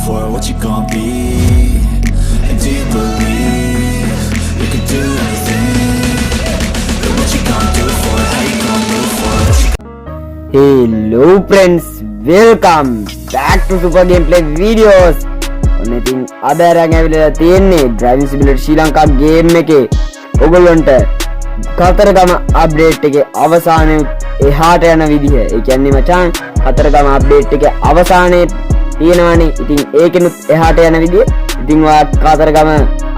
for? What you gon' be? And do you believe you can do anything? But what you gon' do for? How you gon' move for? What you Hello friends, welcome back to Super Gameplay Videos. ඔන්න ඉතින් අද අරන් ඇවිල්ලා තියෙන්නේ Driving Simulator ශ්‍රී Lanka game එකේ ඔයගොල්ලන්ට Kataragama update එකේ අවසානයේ එහාට යන විදිහ. ඒ කියන්නේ මචං කතරගම අප්ඩේට් එකේ අවසානයේ තියෙනවානේ. ඉතින් ඒකෙනුත් එහාට යන විදිහ. ඉතින් ඔයා කතරගම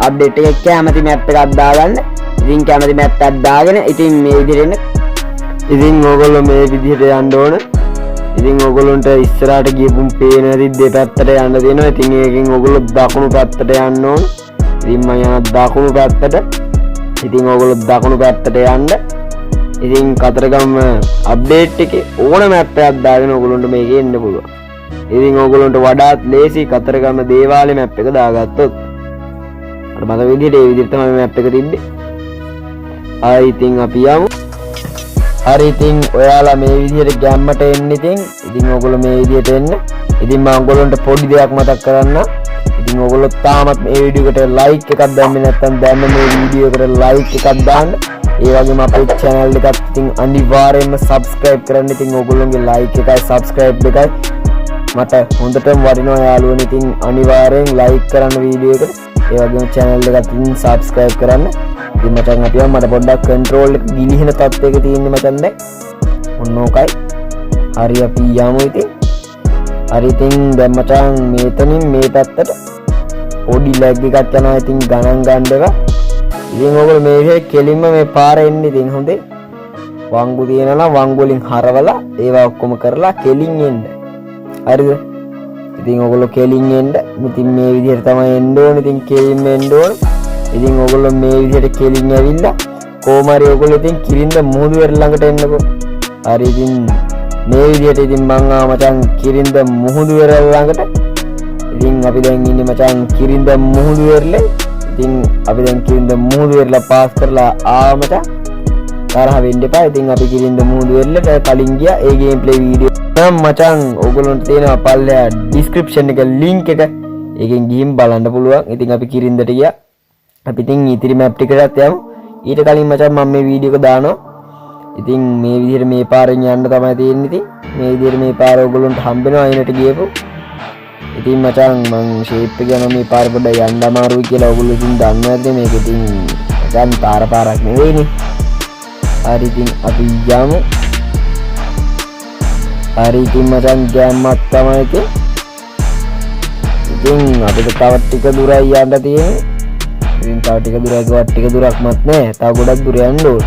අප්ඩේට් එකේ කැමති මැප් එකක් දාගන්න. ඉතින් කැමති මැප් එකක් දාගෙන ඉතින් මේ විදිහට ඉතින් ඕගොල්ලෝ මේ විදිහට යන්න ඕන. ඉතින් ඕගොල්ලන්ට ඉස්සරහට ගියපුම් පේන හැටි දෙපැත්තට යන්න දෙනවා. ඉතින් ඒකෙන් ඕගොල්ලෝ දකුණු පැත්තට යන්න ඕන. ඉතින් මම යන දකුණු පැත්තට. ඉතින් ඕගොල්ලෝ දකුණු පැත්තට යන්න. ඉතින් කතරගම අප්ඩේට් එකේ ඕන මැප් එකක් දාගෙන ඕගොල්ලන්ට මේකේ එන්න පුළුවන්. ඉතින් ඕගොල්ලන්ට වඩාත් ලේසි කතරගම දේවාලේ මැප් එක දාගත්තොත්. අර මම විදිහට ඒ විදිහට තමයි මැප් එක තිබ්බේ. ආයි ඉතින් අපි යමු. හරි ඉතින් ඔයාලා මේ විදිහට ගැම්මට එන්න ඉතින් ඔයගොල්ලෝ මේ විදිහට එන්න. ඉතින් මම ඔයගොල්ලන්ට පොඩි දෙයක් මතක් කරන්න. ඉතින් ඔයගොල්ලෝ තාමත් මේ වීඩියෝ එකට ලයික් එකක් දැම්මේ නැත්නම් දැම්ම මේ වීඩියෝ එකට ලයික් එකක් දාන්න. ඒ වගේම අපේ channel එකත් ඉතින් අනිවාර්යයෙන්ම subscribe කරන්න. ඉතින් ඔයගොල්ලෝගේ like එකයි subscribe එකයි මට හොඳටම වටිනවා යාළුවනේ. ඉතින් අනිවාර්යෙන් like කරන්න වීඩියෝ එකට. ඒ වගේම channel එකත් ඉතින් subscribe කරන්න. ඉතින් මචං අපි මට පොඩ්ඩක් කන්ට්‍රෝල් එක ගිලිහෙන තත්ත්වයක තියෙන්නේ මචං දැන්. ඔන්න ඕකයි. හරි අපි යමු ඉතින්. හරි ඉතින් දැන් මචං මෙතනින් මේ පැත්තට පොඩි ලැග් එකක් යනවා. ඉතින් ගණන් ගන්න එක. ඉතින් ඔයගොල්ලෝ මේ විදිහේ කෙලින්ම මේ පාරේ එන්නේ ඉතින් හොඳේ. වංගු තියෙනවා වංගු වලින් හරවලා ඒවා ඔක්කොම කරලා කෙලින් එන්න. හරිද? ඉතින් ඔයගොල්ලෝ කෙලින් එන්න. ඉතින් මේ විදිහට තමයි එන්න ඕනේ. ඉතින් කෙලින්ම එන්න ඕනේ. ඉතින් ඔයගොල්ලෝ මේ විදිහට කෙලින් ඇවිල්ලා කොහොම හරි ඔයගොල්ලෝ ඉතින් කිරින්ද මුහුදු වෙර ළඟට එන්නකෝ. හරි ඉතින් මේ විදිහට ඉතින් මං ආ මචං කිරින්ද මුහුදු වෙර ළඟට. ඉතින් අපි දැන් ඉන්නේ මචං කිරින්ද මුහුදු වෙරළේ. ඉතින් අපි දැන් කිරින්ද මුහුදු වෙරළ පාස් කරලා ආව මචං. තරහ වෙන්න එපා. ඉතින් අපි කිරින්ද මුහුදු වෙරළට කලින් ගියා. ඒ ගේම් ප්ලේ වීඩියෝ නම් මචං ඔයගොල්ලන්ට තියෙනවා පල්ලෙහා ඩිස්ක්‍රිප්ෂන් එක ලින්ක් එක. ඒකෙන් ගිහින් බලන්න පුළුවන්. ඉතින් අපි කිරින්දට ගියා. අපි ඉතින් ඉතිරි මැප් ටිකටත් යමු. ඊට කලින් මචං මම මේ වීඩියෝ එක දානවා. ඉතින් මේ විදිහට මේ පාරෙන් යන්න තමයි තියෙන්නේ. ඉතින් මේ විදිහට මේ පාර ඔයගොල්ලන්ට හම්බෙනවා අයිනට ගියපො. ඉතින් මචං මං ෂේප් එක යනවා මේ පාර පොඩ්ඩක් යන්න අමාරුයි කියලා ඔයගොල්ලෝ ඉතින් දන්නවද මේක ඉතින් මචං තාර පාරක් නෙවෙයිනේ. හරි ඉතින් අපි යමු. හරි ඉතින් මචං ගැම්මක් තමයි ඉතින්. ඉතින් අපිට තව ටික දුරයි යන්න තියෙන්නේ. ඉතින් තව ටික දුරක් ගියවත් ටික දුරක්මත් නෑ. තව ගොඩක් දුර යන්න ඕන.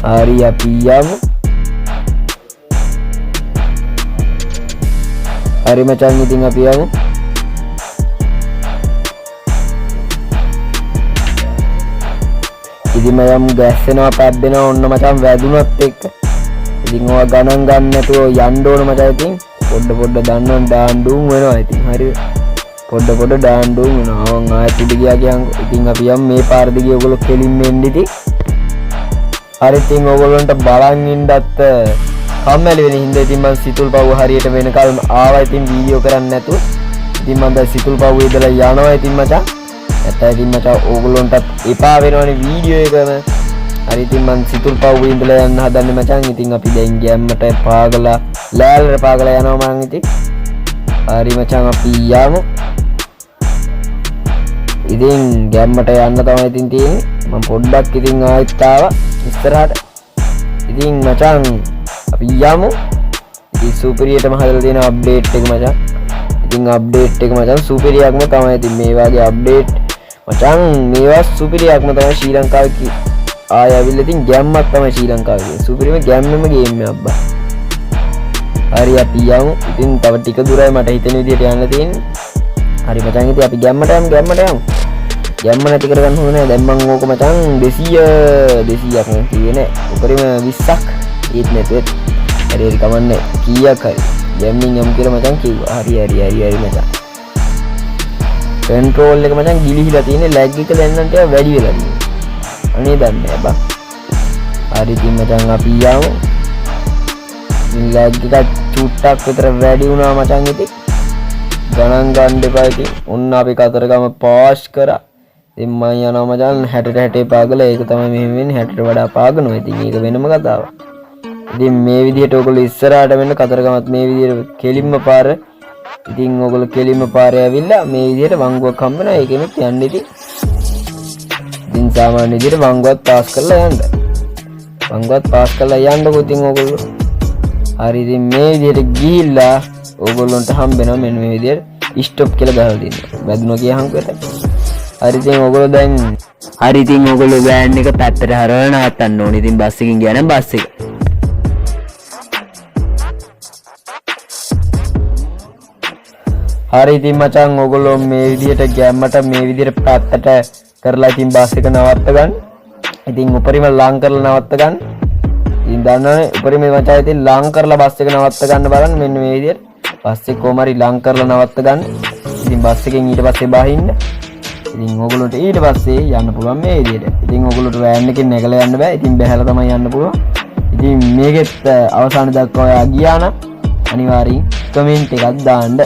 හරි අපි යමු. හරි මචං ඉතින් අපි යමු. ඉතින් මම ගැස්සෙනවා පැද්දෙනවා ඔන්න මචං වැදුනත් එක්ක. ඉතින් ඔයා ගණන් ගන්න නැතුව යන්න ඕන මචං. ඉතින් පොඩ දන්නවන් දාන්න වෙනවා. ඉතින් හරිද? පොඩ දාන්න වෙනවා. මම ආයෙත් උඩ ගියා කියන්කො. ඉතින් අපි යමු මේ පාර දිගේ ඔයගොල්ලෝ කෙලින්ම එන්න ඉතින්. හරි ඉතින් ඔයගොල්ලන්ට බලන් ඉන්නත් කම්මැලි වෙන හින්දා ඉතින් මම සිතුල් පව් හරියට වෙනකල් ආවා. ඉතින් වීඩියෝ කරන්න නැතුව. ඉතින් මම දැන් සිතුල් පව් ඉදලා යනවා ඉතින් මචං. නැත්නම් ඉතින් මචං ඕගොල්ලන්ටත් එපා වෙනවනේ වීඩියෝ එකම. හරි ඉතින් මම සිතුල් පව් ඉදලා යන්න හදන්නේ මචං. ඉතින් අපි දැන් ගැම්මට පාගලා ලෑල්ලට පාගලා යනවා මං ඉතින්. හරි මචං අපි යමු. ඉතින් ගැම්මට යන්න තමයි ඉතින් තියෙන්නේ. මම පොඩ්ඩක් ඉතින් ආයෙත් ආවා ඉස්සරහට. ඉතින් මචං අපි යමු. ඉතින් සුපිරියටම හදලා තියෙන අප්ඩේට් එක මචං. ඉතින් අප්ඩේට් එක මචං සුපිරියක්ම තමයි. ඉතින් මේ වගේ අප්ඩේට් මචං මේවා සුපිරියක්ම තමයි ශ්‍රී ලංකාවේ ආය ඇවිල්ලා ඉතින් ගැම්මක් තමයි ශ්‍රී ලංකාවේ. සුපිරිම ගැම්මම ගේම් එක අබ්බා. හරි අපි යමු. ඉතින් තව ටික දුරයි මට හිතෙන විදිහට යන්න තියෙන්නේ. හරි මචං ඉතින් අපි ගැම්මට යමු. ගැම්ම නැති කරගන්න ඕනේ නෑ. දැන් මම ඕක මචං 200ක් නේ කියේ නෑ. උපරිම 20ක් ඒත් නැතුව. හරි කමන්නේ. කීයක් හරි. ගැම්මින් යමු කියලා මචං කිව්වා. හරි මචං. කන්ට්‍රෝල් එක මචං ගිලිහිලා තියෙන්නේ. ලැග් එක දැන් නම් ටික වැඩි වෙලා තියෙනවා. අනේ දන්නේ නෑ බා. හරි ඉතින් මචං අපි යමු. ලැග් එක චුට්ටක් විතර වැඩි වුණා මචං ඉතින්. ගණන් ගන්න එපා ඉතින්. ඔන්න අපි කතරගම පාස් කරා. ඉතින් මම යනවා මචං 60 පාගල. ඒක තමයි මෙහෙම වෙන්නේ. 60ට වඩා පාගනවා. ඉතින් ඒක වෙනම කතාවක්. ඉතින් මේ විදිහට ඔයගොල්ලෝ ඉස්සරහට වෙන්න කතරගමත් මේ විදිහට කෙලින්ම පාර. ඉතින් ඔයගොල්ලෝ කෙලින්ම පාරේ ඇවිල්ලා මේ විදිහට වංගුවක් හම්බ වෙනවා. ඒකෙනුත් යන්න ඉතින්. ඉතින් සාමාන්‍ය විදිහට වංගුවත් පාස් කරලා යන්න. වංගුවත් පාස් කරලා යන්නකො ඉතින් ඔයගොල්ලෝ. හරි ඉතින් මේ විදිහට ගිහිල්ලා ඔයගොල්ලන්ට හම්බ වෙනවා මෙන්න මේ විදිහට ස්ටොප් කියලා ගහලා දෙන්න. වැදුනා කියහම් කරලා. හරි ඉතින් ඔයගොල්ලෝ දැන් හරි ඉතින් ඔයගොල්ලෝ වෑන් එක පැත්තට හරවලා නවත්තන්න ඕනේ. ඉතින් බස් එකකින් ගියා නම් බස් එක. හරි ඉතින් මචං ඔයගොල්ලෝ මේ විදිහට ගැම්මට මේ විදිහට පැත්තට කරලා ඉතින් බස් එක නවත්ත ගන්න. ඉතින් උඩරිම ලං කරලා නවත්ත ගන්න. ඉතින් දන්නවනේ උඩරිම මචං ඉතින් ලං කරලා බස් එක නවත්ත ගන්න බලන්න මෙන්න මේ විදිහට. බස් එක කොහම හරි ලං කරලා නවත්ත ගන්න. ඉතින් බස් එකෙන් ඊට පස්සේ බහින්න. ඉතින් ඔයගොල්ලන්ට ඊට පස්සේ යන්න පුළුවන් මේ විදිහට. ඉතින් ඔයගොල්ලන්ට වෑන් එකෙන් නැගලා යන්න බෑ. ඉතින් බහැලා තමයි යන්න පුළුවන්. ඉතින් මේකෙත් අවසාන දක්වා ඔයා ගියා නම් අනිවාර්යෙන් කමෙන්ට් එකක් දාන්න.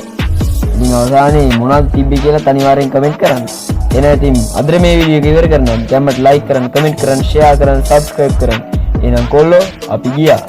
ඉතින් අවසානයේ මොනවද තිබ්බේ කියලා අනිවාර්යෙන් කමෙන්ට් කරන්න. එහෙනම් ඉතින් අද මේ වීඩියෝ එක ඉවර කරනවා. කැමරට ලයික් කරන්න, කමෙන්ට් කරන්න, ෂෙයා කරන්න, සබ්ස්ක්‍රයිබ් කරන්න. එහෙනම් කොල්ලෝ අපි ගියා.